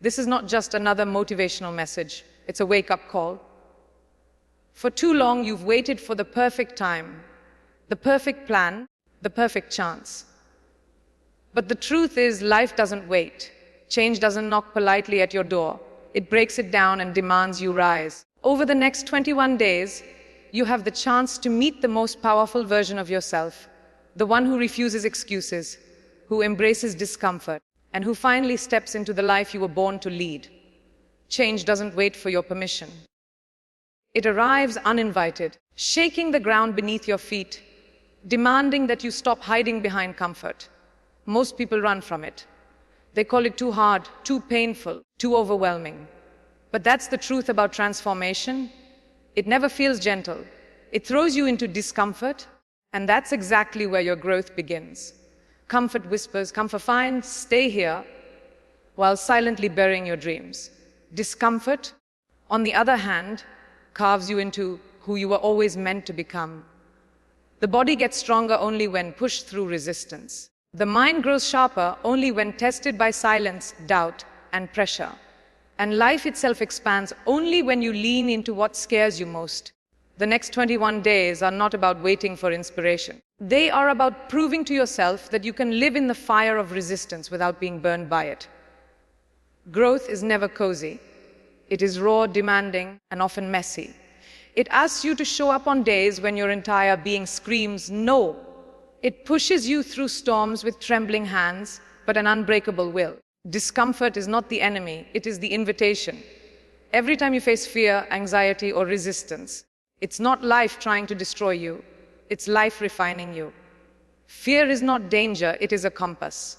This is not just another motivational message. It's a wake-up call. For too long, you've waited for the perfect time, the perfect plan, the perfect chance. But the truth is, life doesn't wait. Change doesn't knock politely at your door. It breaks it down and demands you rise. Over the next 21 days, you have the chance to meet the most powerful version of yourself, the one who refuses excuses, who embraces discomfort, and who finally steps into the life you were born to lead. Change doesn't wait for your permission. It arrives uninvited, shaking the ground beneath your feet, demanding that you stop hiding behind comfort. Most people run from it. They call it too hard, too painful, too overwhelming. But that's the truth about transformation. It never feels gentle. It throws you into discomfort, and that's exactly where your growth begins. Comfort whispers, comfort fine, stay here, while silently burying your dreams. Discomfort, on the other hand, carves you into who you were always meant to become. The body gets stronger only when pushed through resistance. The mind grows sharper only when tested by silence, doubt, and pressure. And life itself expands only when you lean into what scares you most. The next 21 days are not about waiting for inspiration. They are about proving to yourself that you can live in the fire of resistance without being burned by it. Growth is never cozy. It is raw, demanding, and often messy. It asks you to show up on days when your entire being screams no. It pushes you through storms with trembling hands, but an unbreakable will. Discomfort is not the enemy, it is the invitation. Every time you face fear, anxiety, or resistance, it's not life trying to destroy you, it's life refining you. Fear is not danger, it is a compass.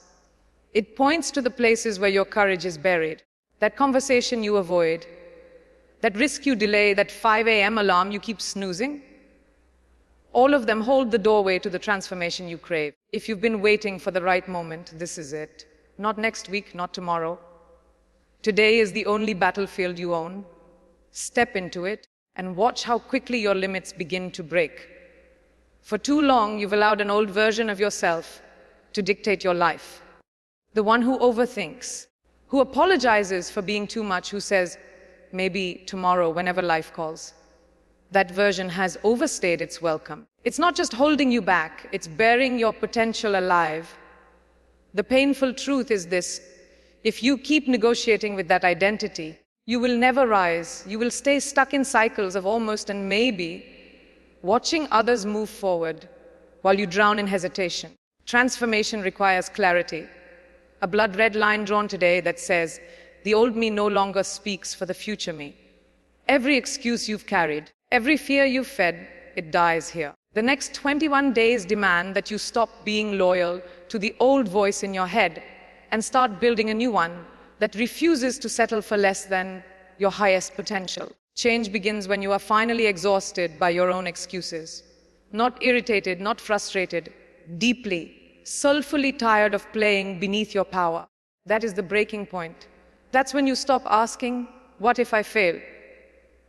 It points to the places where your courage is buried. That conversation you avoid, that risk you delay, that 5 a.m. alarm you keep snoozing, all of them hold the doorway to the transformation you crave. If you've been waiting for the right moment, this is it. Not next week, not tomorrow. Today is the only battlefield you own. Step into it and watch how quickly your limits begin to break. For too long, you've allowed an old version of yourself to dictate your life. The one who overthinks, who apologizes for being too much, who says, maybe tomorrow, whenever life calls. That version has overstayed its welcome. It's not just holding you back, it's burying your potential alive. The painful truth is this: if you keep negotiating with that identity, you will never rise. You will stay stuck in cycles of almost and maybe, watching others move forward while you drown in hesitation. Transformation requires clarity. A blood-red line drawn today that says, the old me no longer speaks for the future me. Every excuse you've carried, every fear you've fed, it dies here. The next 21 days demand that you stop being loyal to the old voice in your head and start building a new one that refuses to settle for less than your highest potential. Change begins when you are finally exhausted by your own excuses. Not irritated, not frustrated, deeply, soulfully tired of playing beneath your power. That is the breaking point. That's when you stop asking, what if I fail?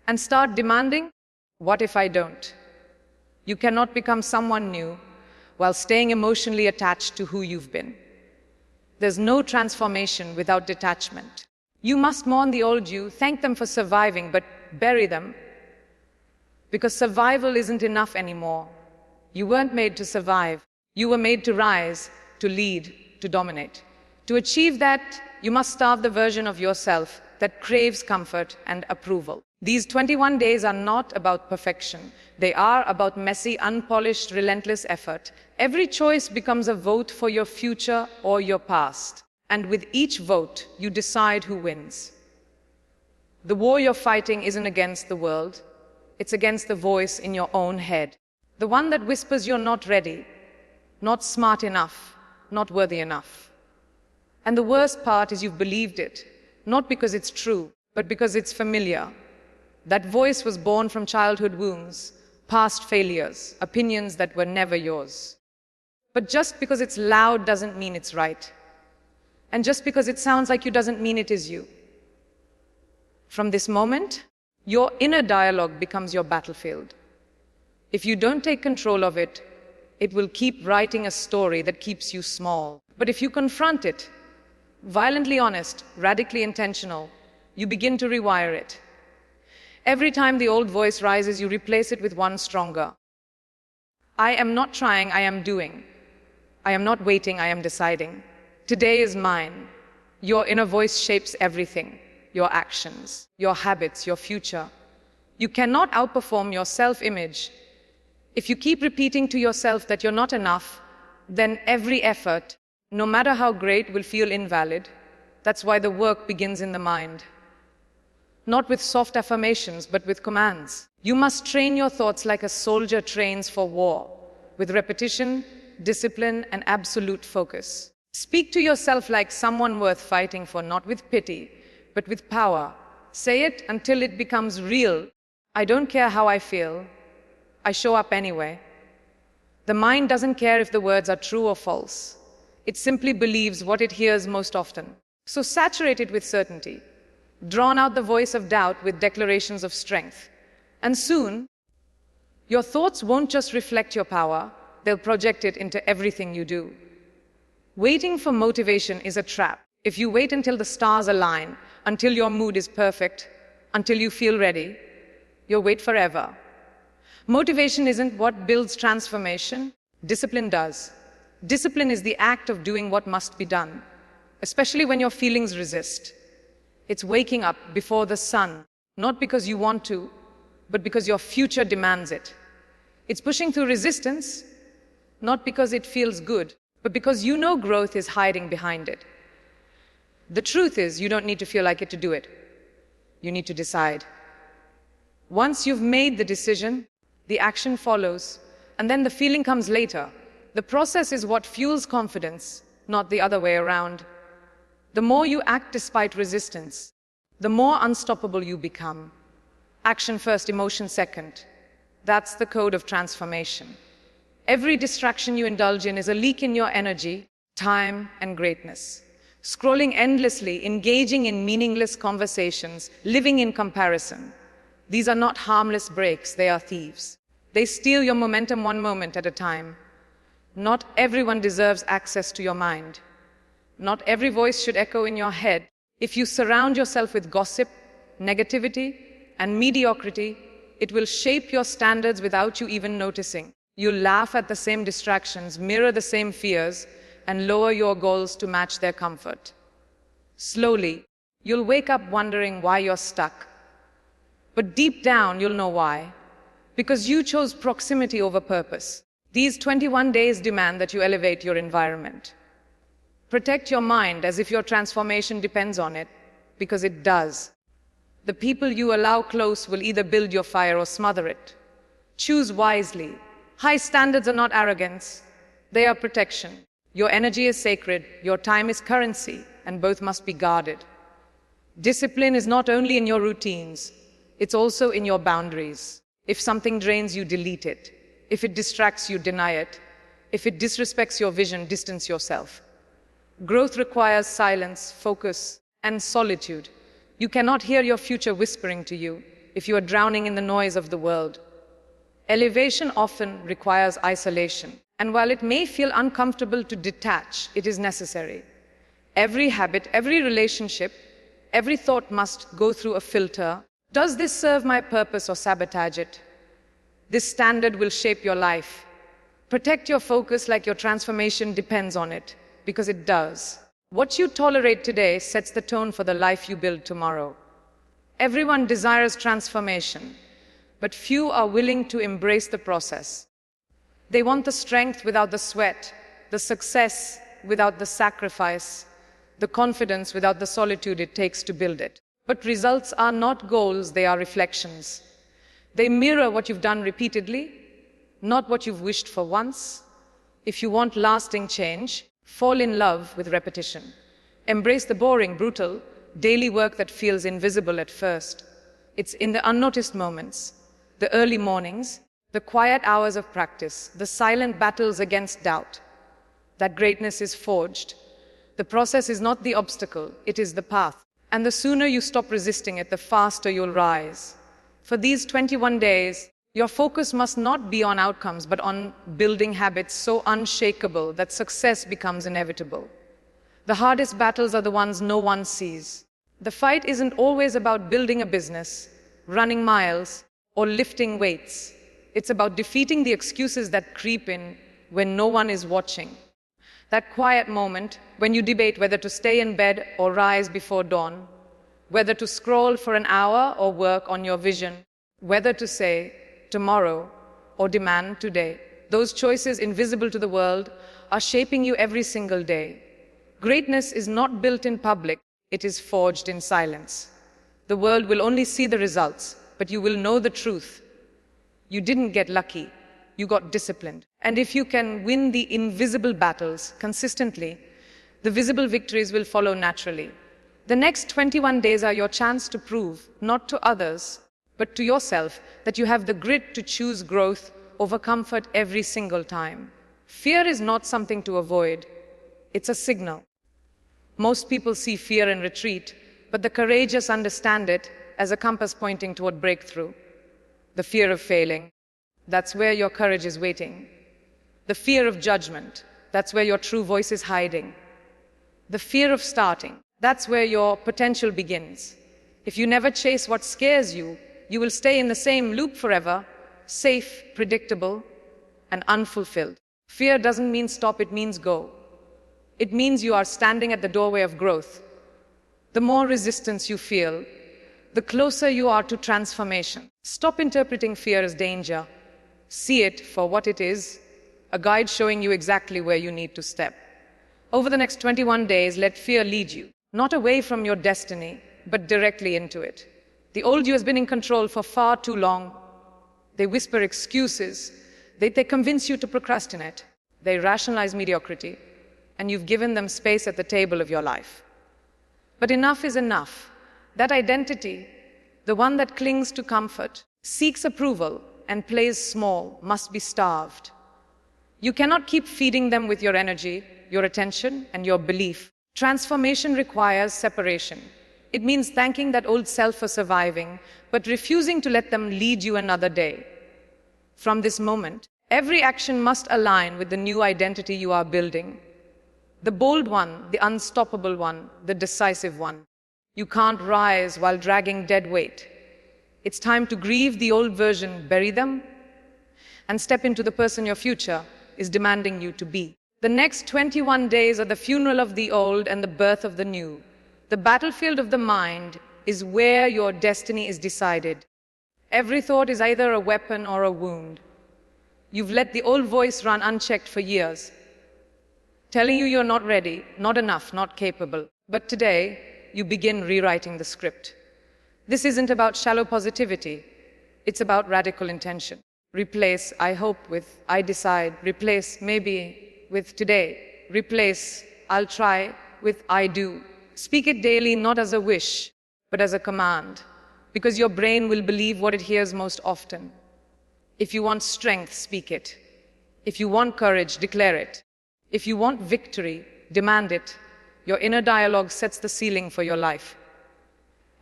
And start demanding, what if I don't? You cannot become someone new while staying emotionally attached to who you've been. There's no transformation without detachment. You must mourn the old you, thank them for surviving, but bury them. Because survival isn't enough anymore. You weren't made to survive. You were made to rise, to lead, to dominate. To achieve that, you must starve the version of yourself that craves comfort and approval. These 21 days are not about perfection. They are about messy, unpolished, relentless effort. Every choice becomes a vote for your future or your past. And with each vote, you decide who wins. The war you're fighting isn't against the world. It's against the voice in your own head. The one that whispers you're not ready, not smart enough, not worthy enough. And the worst part is you've believed it, not because it's true, but because it's familiar. That voice was born from childhood wounds, past failures, opinions that were never yours. But just because it's loud doesn't mean it's right. And just because it sounds like you doesn't mean it is you. From this moment, your inner dialogue becomes your battlefield. If you don't take control of it, it will keep writing a story that keeps you small. But if you confront it, Violently honest, radically intentional, you begin to rewire it. Every time the old voice rises, you replace it with one stronger. I am not trying, I am doing. I am not waiting, I am deciding. Today is mine. Your inner voice shapes everything. Your actions, your habits, your future. You cannot outperform your self-image. If you keep repeating to yourself that you're not enough, then every effort, no matter how great, will feel invalid. That's why the work begins in the mind. Not with soft affirmations, but with commands. You must train your thoughts like a soldier trains for war, with repetition, discipline, and absolute focus. Speak to yourself like someone worth fighting for, not with pity, but with power. Say it until it becomes real. I don't care how I feel. I show up anyway. The mind doesn't care if the words are true or false. It simply believes what it hears most often. So saturate it with certainty. Drown out the voice of doubt with declarations of strength. And soon, your thoughts won't just reflect your power, they'll project it into everything you do. Waiting for motivation is a trap. If you wait until the stars align, until your mood is perfect, until you feel ready, you'll wait forever. Motivation isn't what builds transformation. Discipline does. Discipline is the act of doing what must be done, especially when your feelings resist. It's waking up before the sun, not because you want to, but because your future demands it. It's pushing through resistance, not because it feels good, but because you know growth is hiding behind it. The truth is, you don't need to feel like it to do it. You need to decide. Once you've made the decision, the action follows, and then the feeling comes later. The process is what fuels confidence, not the other way around. The more you act despite resistance, the more unstoppable you become. Action first, emotion second. That's the code of transformation. Every distraction you indulge in is a leak in your energy, time, and greatness. Scrolling endlessly, engaging in meaningless conversations, living in comparison. These are not harmless breaks, they are thieves. They steal your momentum one moment at a time. Not everyone deserves access to your mind. Not every voice should echo in your head. If you surround yourself with gossip, negativity, and mediocrity, it will shape your standards without you even noticing. You'll laugh at the same distractions, mirror the same fears, and lower your goals to match their comfort. Slowly, you'll wake up wondering why you're stuck. But deep down, you'll know why. Because you chose proximity over purpose. These 21 days demand that you elevate your environment. Protect your mind as if your transformation depends on it, because it does. The people you allow close will either build your fire or smother it. Choose wisely. High standards are not arrogance. They are protection. Your energy is sacred, your time is currency, and both must be guarded. Discipline is not only in your routines, it's also in your boundaries. If something drains you, delete it. If it distracts you, deny it. If it disrespects your vision, distance yourself. Growth requires silence, focus, and solitude. You cannot hear your future whispering to you if you are drowning in the noise of the world. Elevation often requires isolation, and while it may feel uncomfortable to detach, it is necessary. Every habit, every relationship, every thought must go through a filter. Does this serve my purpose or sabotage it? This standard will shape your life. Protect your focus like your transformation depends on it, because it does. What you tolerate today sets the tone for the life you build tomorrow. Everyone desires transformation, but few are willing to embrace the process. They want the strength without the sweat, the success without the sacrifice, the confidence without the solitude it takes to build it. But results are not goals, they are reflections. They mirror what you've done repeatedly, not what you've wished for once. If you want lasting change, fall in love with repetition. Embrace the boring, brutal, daily work that feels invisible at first. It's in the unnoticed moments, the early mornings, the quiet hours of practice, the silent battles against doubt, that greatness is forged. The process is not the obstacle, it is the path. And the sooner you stop resisting it, the faster you'll rise. For these 21 days, your focus must not be on outcomes, but on building habits so unshakable that success becomes inevitable. The hardest battles are the ones no one sees. The fight isn't always about building a business, running miles, or lifting weights. It's about defeating the excuses that creep in when no one is watching. That quiet moment when you debate whether to stay in bed or rise before dawn, whether to scroll for an hour or work on your vision, whether to say tomorrow or demand today. Those choices invisible to the world are shaping you every single day. Greatness is not built in public, it is forged in silence. The world will only see the results, but you will know the truth. You didn't get lucky, you got disciplined. And if you can win the invisible battles consistently, the visible victories will follow naturally. The next 21 days are your chance to prove, not to others, but to yourself, that you have the grit to choose growth over comfort every single time. Fear is not something to avoid, it's a signal. Most people see fear and retreat, but the courageous understand it as a compass pointing toward breakthrough. The fear of failing, that's where your courage is waiting. The fear of judgment, that's where your true voice is hiding. The fear of starting, that's where your potential begins. If you never chase what scares you, you will stay in the same loop forever, safe, predictable, and unfulfilled. Fear doesn't mean stop, it means go. It means you are standing at the doorway of growth. The more resistance you feel, the closer you are to transformation. Stop interpreting fear as danger. See it for what it is, a guide showing you exactly where you need to step. Over the next 21 days, let fear lead you, not away from your destiny, but directly into it. The old you has been in control for far too long. They whisper excuses. They convince you to procrastinate. They rationalize mediocrity, and you've given them space at the table of your life. But enough is enough. That identity, the one that clings to comfort, seeks approval, and plays small, must be starved. You cannot keep feeding them with your energy, your attention, and your belief. Transformation requires separation. It means thanking that old self for surviving, but refusing to let them lead you another day. From this moment, every action must align with the new identity you are building. The bold one, the unstoppable one, the decisive one. You can't rise while dragging dead weight. It's time to grieve the old version, bury them, and step into the person your future is demanding you to be. The next 21 days are the funeral of the old and the birth of the new. The battlefield of the mind is where your destiny is decided. Every thought is either a weapon or a wound. You've let the old voice run unchecked for years, telling you you're not ready, not enough, not capable. But today, you begin rewriting the script. This isn't about shallow positivity. It's about radical intention. Replace I hope with I decide. Replace maybe with today. Replace I'll try with I do. Speak it daily, not as a wish, but as a command, because your brain will believe what it hears most often. If you want strength, speak it. If you want courage, declare it. If you want victory, demand it. Your inner dialogue sets the ceiling for your life.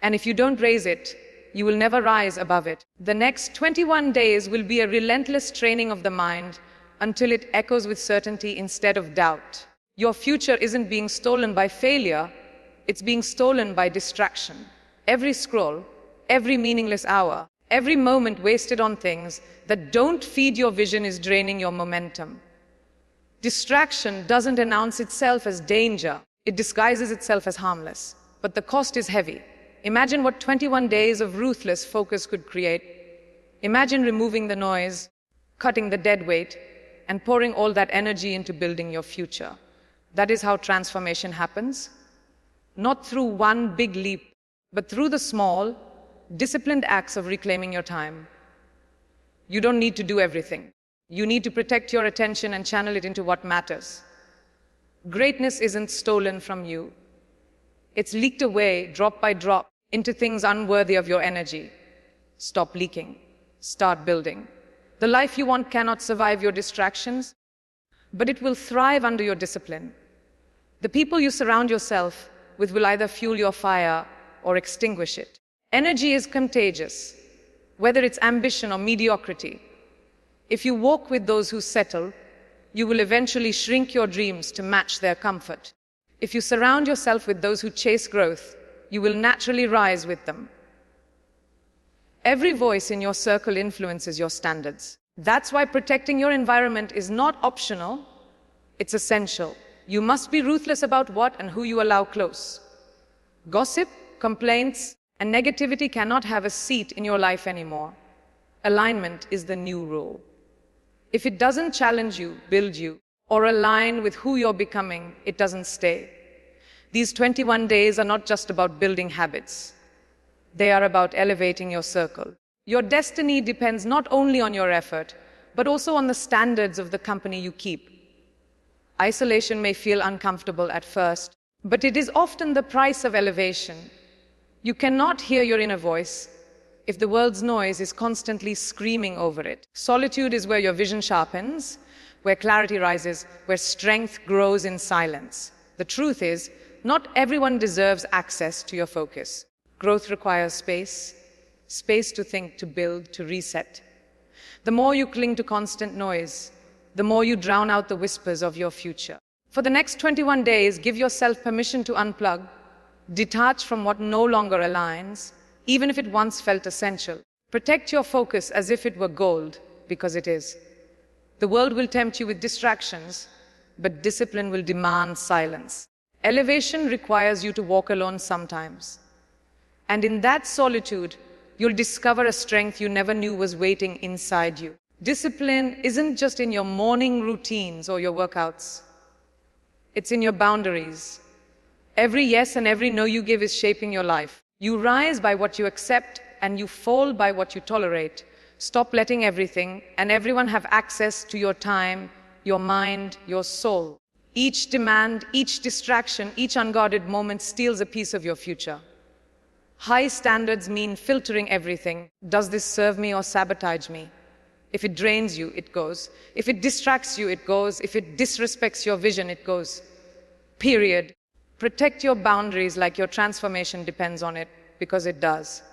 And if you don't raise it, you will never rise above it. The next 21 days will be a relentless training of the mind until it echoes with certainty instead of doubt. Your future isn't being stolen by failure, it's being stolen by distraction. Every scroll, every meaningless hour, every moment wasted on things that don't feed your vision is draining your momentum. Distraction doesn't announce itself as danger, it disguises itself as harmless. But the cost is heavy. Imagine what 21 days of ruthless focus could create. Imagine removing the noise, cutting the dead weight, and pouring all that energy into building your future. That is how transformation happens. Not through one big leap, but through the small, disciplined acts of reclaiming your time. You don't need to do everything. You need to protect your attention and channel it into what matters. Greatness isn't stolen from you. It's leaked away, drop by drop, into things unworthy of your energy. Stop leaking. Start building. The life you want cannot survive your distractions, but it will thrive under your discipline. The people you surround yourself with will either fuel your fire or extinguish it. Energy is contagious, whether it's ambition or mediocrity. If you walk with those who settle, you will eventually shrink your dreams to match their comfort. If you surround yourself with those who chase growth, you will naturally rise with them. Every voice in your circle influences your standards. That's why protecting your environment is not optional, it's essential. You must be ruthless about what and who you allow close. Gossip, complaints, and negativity cannot have a seat in your life anymore. Alignment is the new rule. If it doesn't challenge you, build you, or align with who you're becoming, it doesn't stay. These 21 days are not just about building habits. They are about elevating your circle. Your destiny depends not only on your effort, but also on the standards of the company you keep. Isolation may feel uncomfortable at first, but it is often the price of elevation. You cannot hear your inner voice if the world's noise is constantly screaming over it. Solitude is where your vision sharpens, where clarity rises, where strength grows in silence. The truth is, not everyone deserves access to your focus. Growth requires space to think, to build, to reset. The more you cling to constant noise, the more you drown out the whispers of your future. For the next 21 days, give yourself permission to unplug, detach from what no longer aligns, even if it once felt essential. Protect your focus as if it were gold, because it is. The world will tempt you with distractions, but discipline will demand silence. Elevation requires you to walk alone sometimes. And in that solitude, you'll discover a strength you never knew was waiting inside you. Discipline isn't just in your morning routines or your workouts. It's in your boundaries. Every yes and every no you give is shaping your life. You rise by what you accept, and you fall by what you tolerate. Stop letting everything and everyone have access to your time, your mind, your soul. Each demand, each distraction, each unguarded moment steals a piece of your future. High standards mean filtering everything. Does this serve me or sabotage me? If it drains you, it goes. If it distracts you, it goes. If it disrespects your vision, it goes. Period. Protect your boundaries like your transformation depends on it, because it does.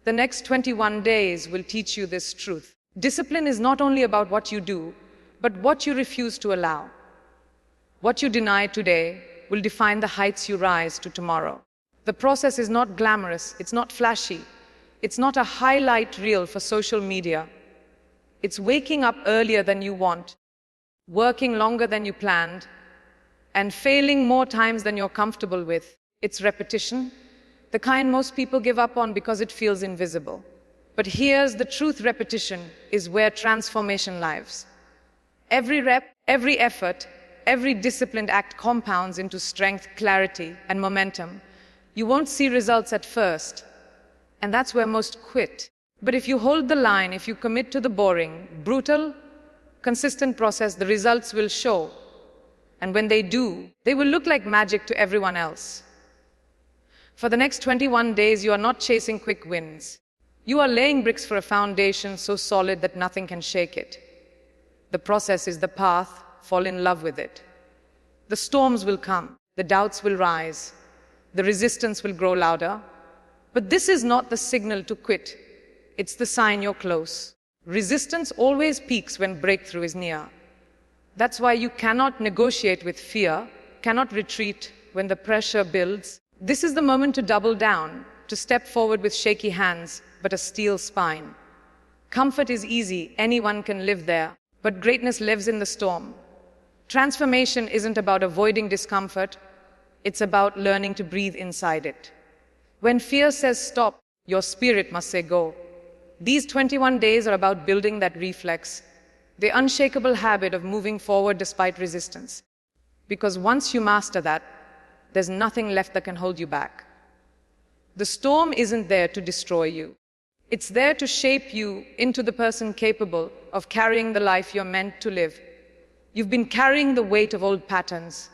The next 21 days will teach you this truth. Discipline is not only about what you do, but what you refuse to allow. What you deny today will define the heights you rise to tomorrow. The process is not glamorous, it's not flashy, it's not a highlight reel for social media. It's waking up earlier than you want, working longer than you planned, and failing more times than you're comfortable with. It's repetition, the kind most people give up on because it feels invisible. But here's the truth: repetition is where transformation lives. Every rep, every effort, every disciplined act compounds into strength, clarity, and momentum. You won't see results at first, and that's where most quit. But if you hold the line, if you commit to the boring, brutal, consistent process, the results will show. And when they do, they will look like magic to everyone else. For the next 21 days, you are not chasing quick wins. You are laying bricks for a foundation so solid that nothing can shake it. The process is the path. Fall in love with it. The storms will come. The doubts will rise. The resistance will grow louder. But this is not the signal to quit. It's the sign you're close. Resistance always peaks when breakthrough is near. That's why you cannot negotiate with fear, cannot retreat when the pressure builds. This is the moment to double down, to step forward with shaky hands, but a steel spine. Comfort is easy, anyone can live there, but greatness lives in the storm. Transformation isn't about avoiding discomfort, it's about learning to breathe inside it. When fear says stop, your spirit must say go. These 21 days are about building that reflex, the unshakable habit of moving forward despite resistance. Because once you master that, there's nothing left that can hold you back. The storm isn't there to destroy you. It's there to shape you into the person capable of carrying the life you're meant to live. You've been carrying the weight of old patterns,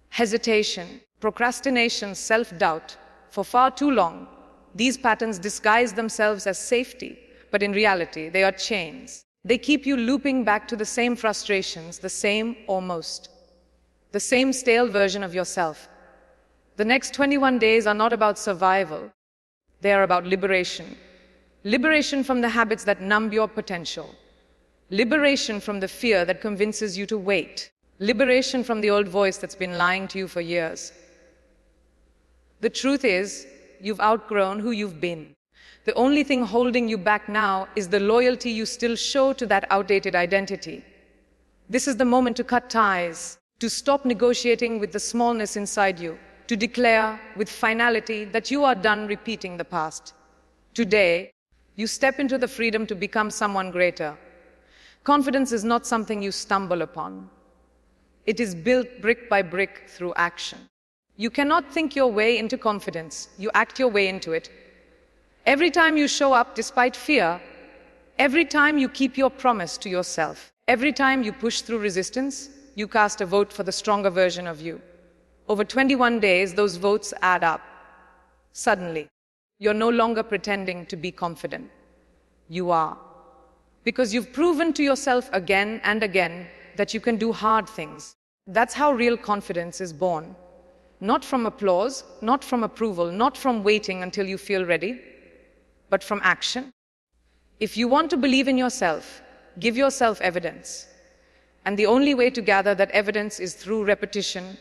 hesitation, procrastination, self-doubt for far too long. These patterns disguise themselves as safety, but in reality, they are chains. They keep you looping back to the same frustrations, the same stale version of yourself. The next 21 days are not about survival. They are about liberation. Liberation from the habits that numb your potential. Liberation from the fear that convinces you to wait. Liberation from the old voice that's been lying to you for years. The truth is, you've outgrown who you've been. The only thing holding you back now is the loyalty you still show to that outdated identity. This is the moment to cut ties, to stop negotiating with the smallness inside you, to declare with finality that you are done repeating the past. Today, you step into the freedom to become someone greater. Confidence is not something you stumble upon. It is built brick by brick through action. You cannot think your way into confidence. You act your way into it. Every time you show up despite fear, every time you keep your promise to yourself, every time you push through resistance, you cast a vote for the stronger version of you. Over 21 days, those votes add up. Suddenly, you're no longer pretending to be confident. You are. Because you've proven to yourself again and again that you can do hard things. That's how real confidence is born. Not from applause, not from approval, not from waiting until you feel ready, but from action. If you want to believe in yourself, give yourself evidence. And the only way to gather that evidence is through repetition,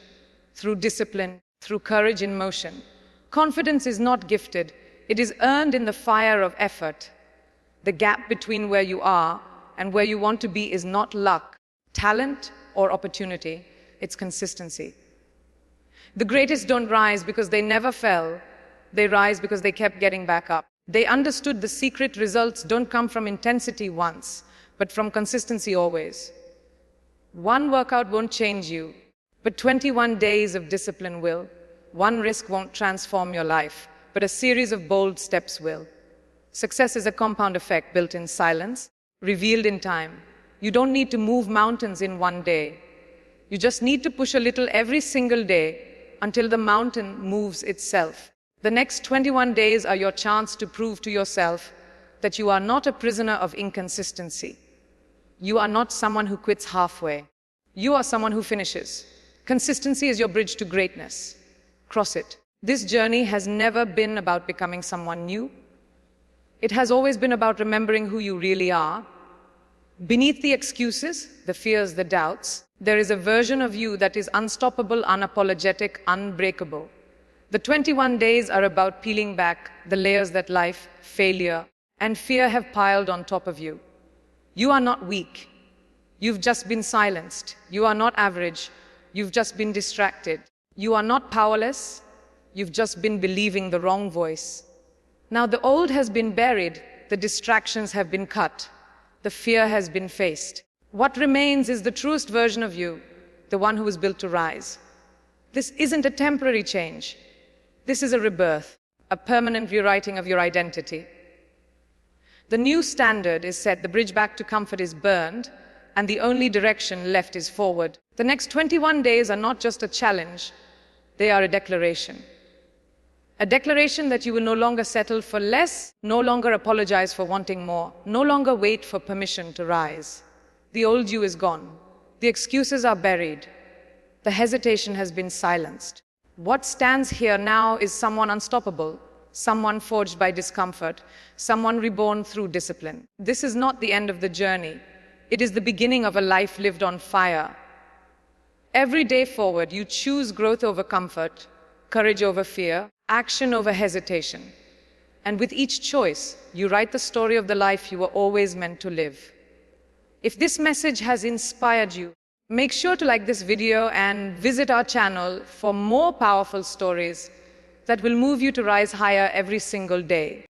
through discipline, through courage in motion. Confidence is not gifted. It is earned in the fire of effort. The gap between where you are and where you want to be is not luck, talent, or opportunity. It's consistency. The greatest don't rise because they never fell. They rise because they kept getting back up. They understood the secret results don't come from intensity once, but from consistency always. One workout won't change you, but 21 days of discipline will. One risk won't transform your life, but a series of bold steps will. Success is a compound effect built in silence, revealed in time. You don't need to move mountains in one day. You just need to push a little every single day until the mountain moves itself. The next 21 days are your chance to prove to yourself that you are not a prisoner of inconsistency. You are not someone who quits halfway. You are someone who finishes. Consistency is your bridge to greatness. Cross it. This journey has never been about becoming someone new. It has always been about remembering who you really are. Beneath the excuses, the fears, the doubts, there is a version of you that is unstoppable, unapologetic, unbreakable. The 21 days are about peeling back the layers that life, failure, and fear have piled on top of you. You are not weak. You've just been silenced. You are not average. You've just been distracted. You are not powerless. You've just been believing the wrong voice. Now the old has been buried. The distractions have been cut. The fear has been faced. What remains is the truest version of you, the one who was built to rise. This isn't a temporary change. This is a rebirth, a permanent rewriting of your identity. The new standard is set, the bridge back to comfort is burned, and the only direction left is forward. The next 21 days are not just a challenge, they are a declaration. A declaration that you will no longer settle for less, no longer apologize for wanting more, no longer wait for permission to rise. The old you is gone. The excuses are buried. The hesitation has been silenced. What stands here now is someone unstoppable, someone forged by discomfort, someone reborn through discipline. This is not the end of the journey. It is the beginning of a life lived on fire. Every day forward, you choose growth over comfort, courage over fear, action over hesitation. And with each choice, you write the story of the life you were always meant to live. If this message has inspired you, make sure to like this video and visit our channel for more powerful stories that will move you to rise higher every single day.